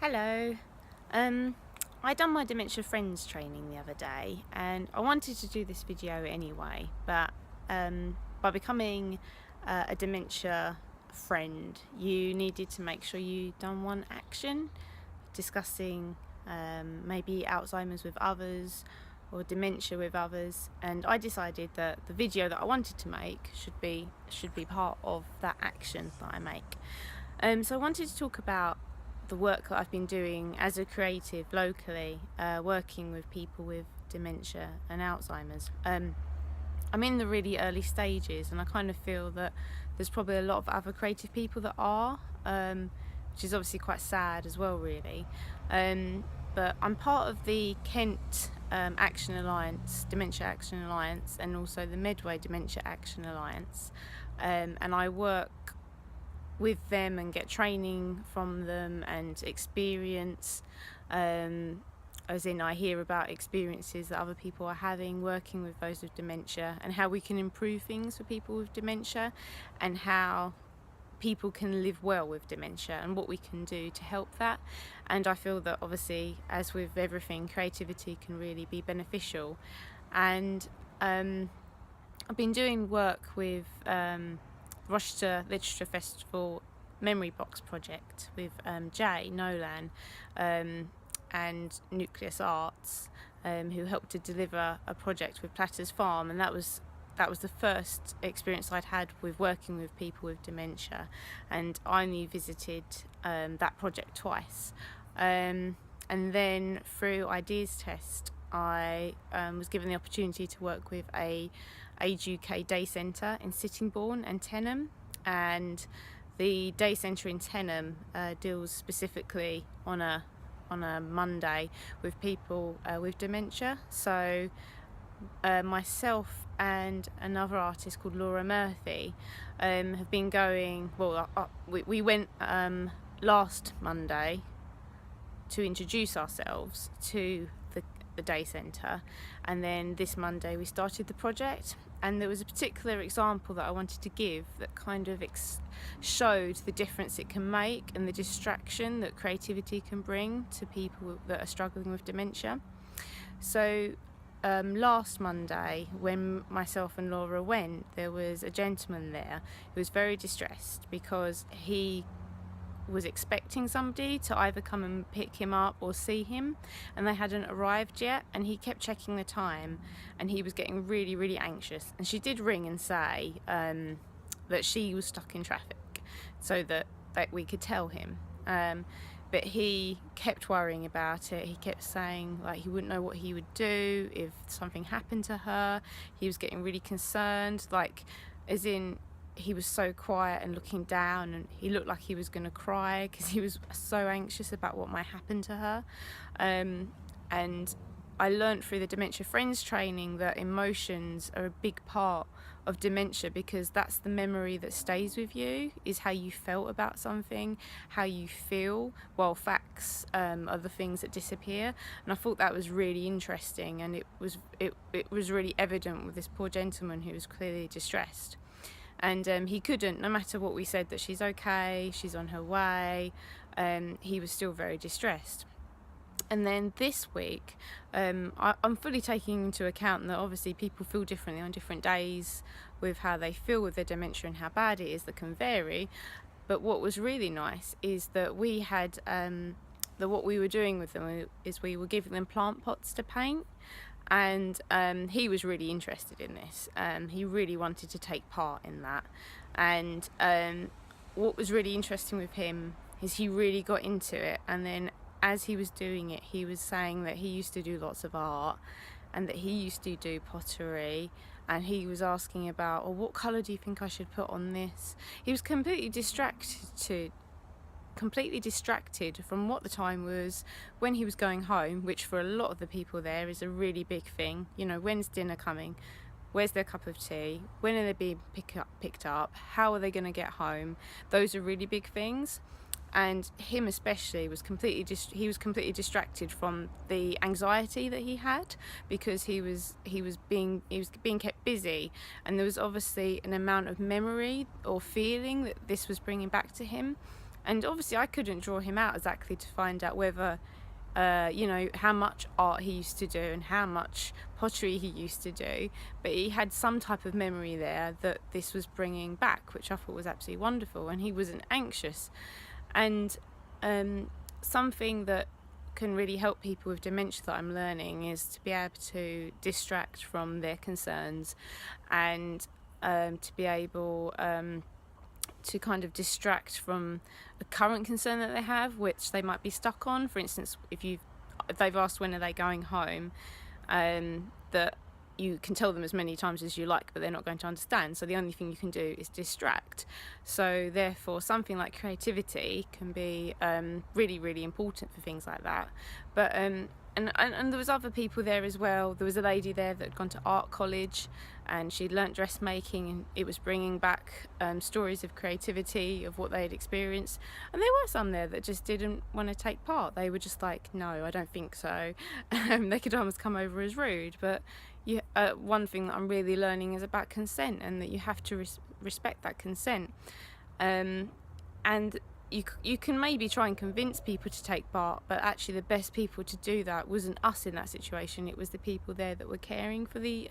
Hello. I done my Dementia Friends training the other day, and I wanted to do this video anyway, but by becoming a dementia friend, you needed to make sure you done one action discussing maybe Alzheimer's with others or dementia with others, and I decided that the video that I wanted to make should be part of that action that I make. So I wanted to talk about the work that I've been doing as a creative locally, working with people with dementia and Alzheimer's. I'm in the really early stages, and I kind of feel that there's probably a lot of other creative people that are, which is obviously quite sad as well, really. But I'm part of the Kent Action Alliance, Dementia Action Alliance, and also the Medway Dementia Action Alliance, and I work with them and get training from them and experience, as in I hear about experiences that other people are having working with those with dementia, and how we can improve things for people with dementia, and how people can live well with dementia and what we can do to help that. And I feel that obviously, as with everything, creativity can really be beneficial. And I've been doing work with Rochester Literature Festival Memory Box project with Jay Nolan and Nucleus Arts, who helped to deliver a project with Platters Farm, and that was the first experience I'd had with working with people with dementia, and I only visited that project twice, and then through Ideas Test I was given the opportunity to work with a Age UK Day Centre in Sittingbourne and Tenham, and the Day Centre in Tenham deals specifically on a Monday with people with dementia. So myself and another artist called Laura Murphy have been going, we went last Monday to introduce ourselves to the Day Centre, and then this Monday we started the project. And there was a particular example that I wanted to give that kind of showed the difference it can make and the distraction that creativity can bring to people that are struggling with dementia. So last Monday, when myself and Laura went, there was a gentleman there who was very distressed because he was expecting somebody to either come and pick him up or see him, and they hadn't arrived yet, and he kept checking the time, and he was getting really, really anxious. And she did ring and say that she was stuck in traffic, so that we could tell him, but he kept worrying about it. He kept saying like he wouldn't know what he would do if something happened to her. He was getting really concerned, like as in he was so quiet and looking down, and he looked like he was going to cry because he was so anxious about what might happen to her. And I learnt through the Dementia Friends training that emotions are a big part of dementia, because that's the memory that stays with you, is how you felt about something, how you feel, while facts are the things that disappear. And I thought that was really interesting, and it was really evident with this poor gentleman who was clearly distressed. And he couldn't, no matter what we said, that she's okay, she's on her way, he was still very distressed. And then this week, I'm fully taking into account that obviously people feel differently on different days with how they feel with their dementia and how bad it is, that can vary. But what was really nice is that we had, what we were doing with them is we were giving them plant pots to paint. And he was really interested in this. He really wanted to take part in that. And what was really interesting with him is he really got into it. And then as he was doing it, he was saying that he used to do lots of art, and that he used to do pottery. And he was asking about, what colour do you think I should put on this? He was completely distracted from what the time was when he was going home, which for a lot of the people there is a really big thing. You know, when's dinner coming? Where's their cup of tea? When are they being picked up? How are they going to get home? Those are really big things. And him especially was completely distracted from the anxiety that he had, because he was being kept busy, and there was obviously an amount of memory or feeling that this was bringing back to him. And obviously I couldn't draw him out exactly to find out whether how much art he used to do and how much pottery he used to do, but he had some type of memory there that this was bringing back, which I thought was absolutely wonderful. And he wasn't anxious. And something that can really help people with dementia that I'm learning is to be able to distract from their concerns, and to be able to kind of distract from a current concern that they have, which they might be stuck on. For instance, if they've asked when are they going home, that you can tell them as many times as you like, but they're not going to understand. So the only thing you can do is distract. So therefore, something like creativity can be really, really important for things like that. But and there was other people there as well. There was a lady there that had gone to art college, and she'd learnt dressmaking, and it was bringing back stories of creativity, of what they had experienced. And there were some there that just didn't want to take part. They were just like, no, I don't think so. They could almost come over as rude. But one thing that I'm really learning is about consent, and that you have to respect that consent. And you can maybe try and convince people to take part, but actually the best people to do that wasn't us in that situation. It was the people there that were caring for the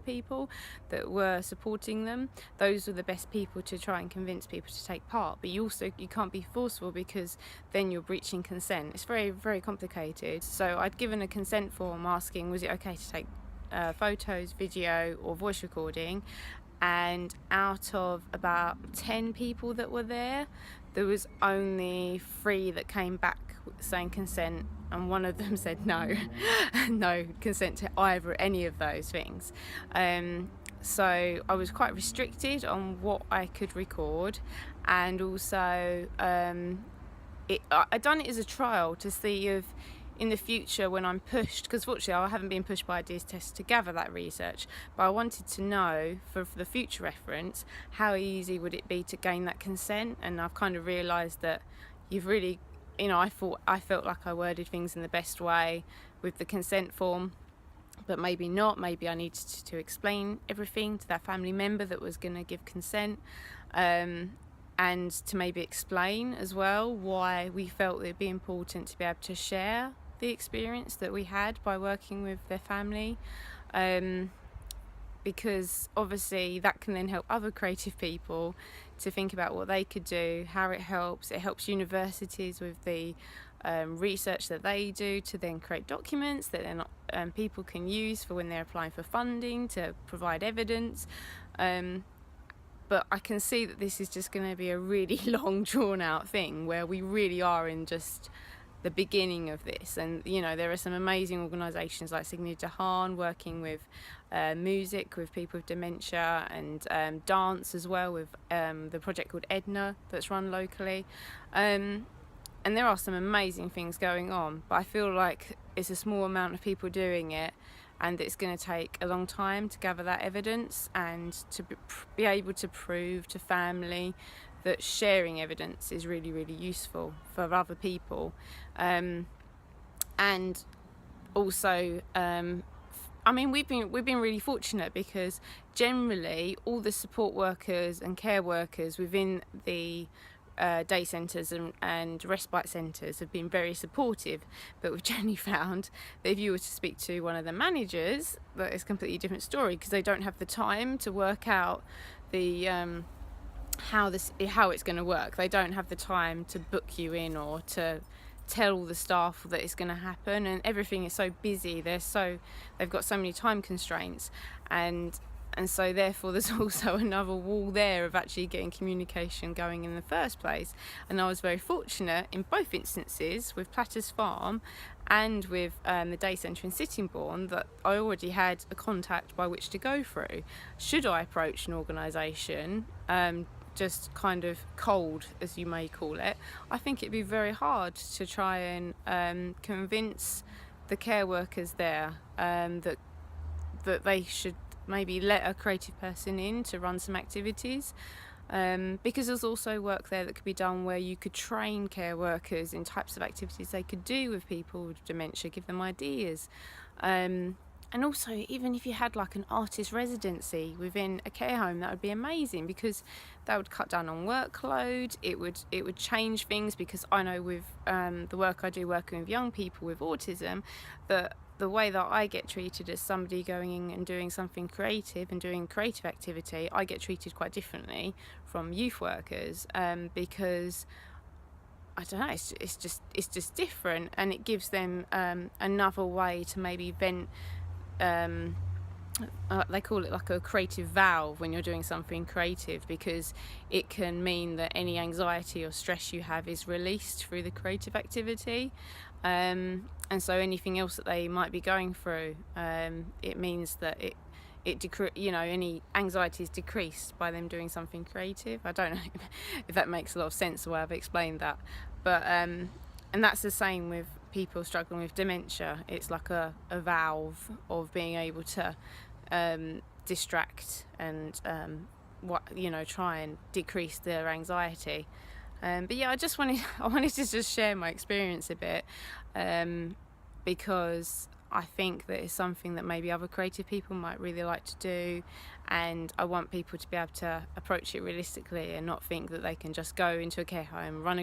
people, that were supporting them. Those were the best people to try and convince people to take part. But you can't be forceful, because then you're breaching consent. It's very, very complicated. So I'd given a consent form asking, was it okay to take photos, video or voice recording, and out of about 10 people that were there was only 3 that came back saying consent, and one of them said no no consent to any of those things. So I was quite restricted on what I could record, and also I'd done it as a trial to see if in the future, when I'm pushed, because fortunately I haven't been pushed by Ideas Test to gather that research, but I wanted to know for the future reference, how easy would it be to gain that consent. And I've kind of realised that you've really, I felt like I worded things in the best way with the consent form, but maybe not. Maybe I needed to explain everything to that family member that was going to give consent, and to maybe explain as well why we felt it'd be important to be able to share the experience that we had by working with their family, because obviously that can then help other creative people to think about what they could do, how it helps universities with the research that they do to then create documents that then people can use for when they're applying for funding to provide evidence. But I can see that this is just going to be a really long, drawn out thing, where we really are in just the beginning of this. And there are some amazing organisations like Signy Dahan working with music with people with dementia, and dance as well with the project called Edna that's run locally, and there are some amazing things going on, but I feel like it's a small amount of people doing it, and it's going to take a long time to gather that evidence and to be able to prove to family that sharing evidence is really, really useful for other people. And also, we've been really fortunate, because generally all the support workers and care workers within the day centres and respite centres have been very supportive, but we've generally found that if you were to speak to one of the managers, that is a completely different story, because they don't have the time to work out the how it's going to work. They don't have the time to book you in or to tell all the staff that it's going to happen, and everything is so busy. They've got so many time constraints, and so therefore there's also another wall there of actually getting communication going in the first place. And I was very fortunate in both instances, with Platters Farm and with the day centre in Sittingbourne, that I already had a contact by which to go through. Should I approach an organisation just kind of cold, as you may call it, I think it'd be very hard to try and convince the care workers there that they should maybe let a creative person in to run some activities, because there's also work there that could be done where you could train care workers in types of activities they could do with people with dementia, give them ideas. And also, even if you had like an artist residency within a care home, that would be amazing, because that would cut down on workload. It would change things, because I know with the work I do working with young people with autism, that the way that I get treated as somebody going in and doing something creative and doing creative activity, I get treated quite differently from youth workers, because I don't know, it's just different, and it gives them another way to maybe vent. They call it like a creative valve when you're doing something creative, because it can mean that any anxiety or stress you have is released through the creative activity, and so anything else that they might be going through, it means that any anxiety is decreased by them doing something creative. I don't know if that makes a lot of sense the way I've explained that, but and that's the same with people struggling with dementia. It's like a valve of being able to distract and try and decrease their anxiety. But yeah, I wanted to just share my experience a bit, because I think that it's something that maybe other creative people might really like to do, and I want people to be able to approach it realistically and not think that they can just go into a care home, run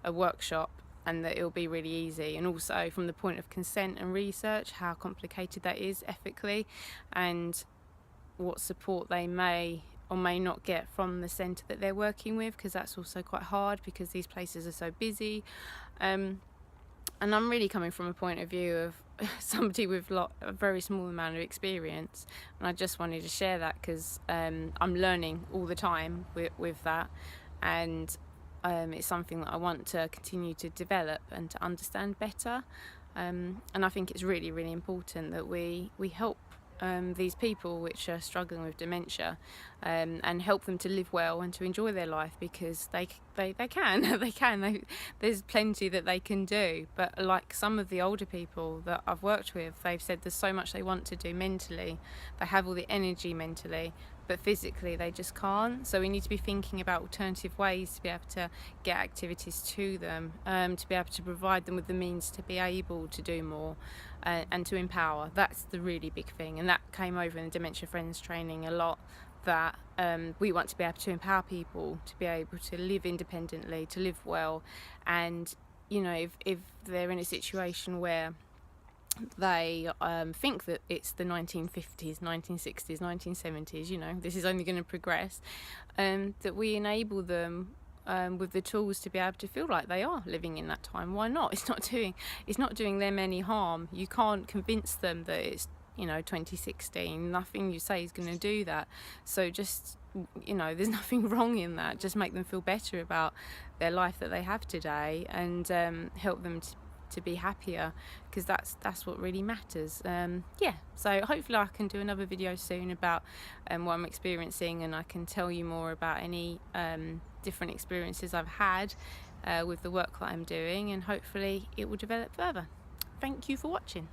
a workshop, and that it'll be really easy. And also from the point of consent and research, how complicated that is ethically, and what support they may or may not get from the centre that they're working with, because that's also quite hard, because these places are so busy. And I'm really coming from a point of view of somebody with a very small amount of experience, and I just wanted to share that, because I'm learning all the time with that, and it's something that I want to continue to develop and to understand better, and I think it's really, really important that we help these people which are struggling with dementia, and help them to live well and to enjoy their life, because they can. There's plenty that they can do, but like some of the older people that I've worked with, they've said there's so much they want to do mentally, they have all the energy mentally, but physically they just can't. So we need to be thinking about alternative ways to be able to get activities to them, to be able to provide them with the means to be able to do more, and to empower. That's the really big thing, and that came over in the Dementia Friends training a lot, that we want to be able to empower people to be able to live independently, to live well, and if they're in a situation where they think that it's the 1950s, 1960s, 1970s, this is only going to progress, that we enable them with the tools to be able to feel like they are living in that time. Why not? It's not doing them any harm. You can't convince them that it's 2016. Nothing you say is going to do that. So just there's nothing wrong in that. Just make them feel better about their life that they have today, and help them to be happier, because that's what really matters. So hopefully I can do another video soon about what I'm experiencing, and I can tell you more about any different experiences I've had with the work that I'm doing, and hopefully it will develop further. Thank you for watching.